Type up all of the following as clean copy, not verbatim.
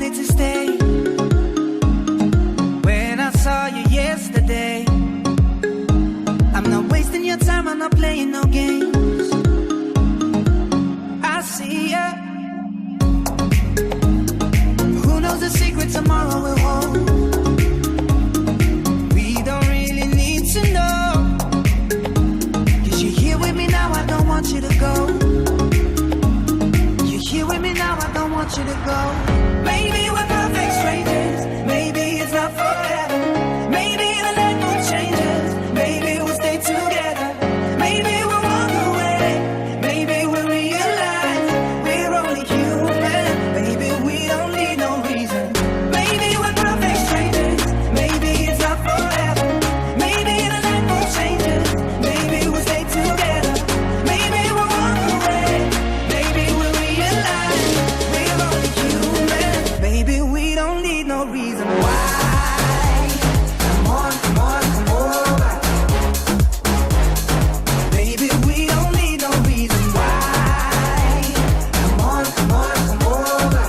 decided to stay. When I saw you yesterday, I'm not wasting your time, I'm not playing no games. I see ya. Who knows the secret tomorrow will hold? We don't really need to know. 'Cause you're here with me now, I don't want you to go. You're here with me now, I don't want you to go. Maybe we're perfect strangers, maybe it's not forever. Maybe the light will change us, maybe we'll stay together. Maybe we'll walk away, maybe we'll realize we're only human. Maybe we don't need no reason. Maybe we're perfect strangers, maybe it's not forever. Maybe the light will change us, maybe we'll stay together. Maybe we'll walk away, maybe we'll realize we're only human. Maybe we don't need no reason why. Come on, come on, come over. Baby, we don't need no reason why. Come on, come on, come over.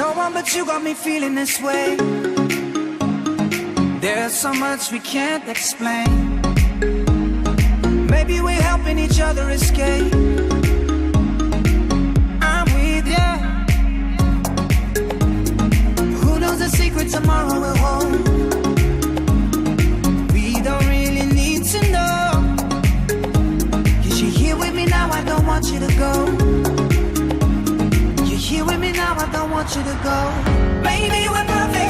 No one but you got me feeling this way. There's so much we can't explain. Maybe we're helping each other escape. I'm with ya. Who knows the secret tomorrow will hold? We don't really need to know. 'Cause you're here with me now, I don't want you to go. You're here with me now, I don't want you to go. Maybe we're perfect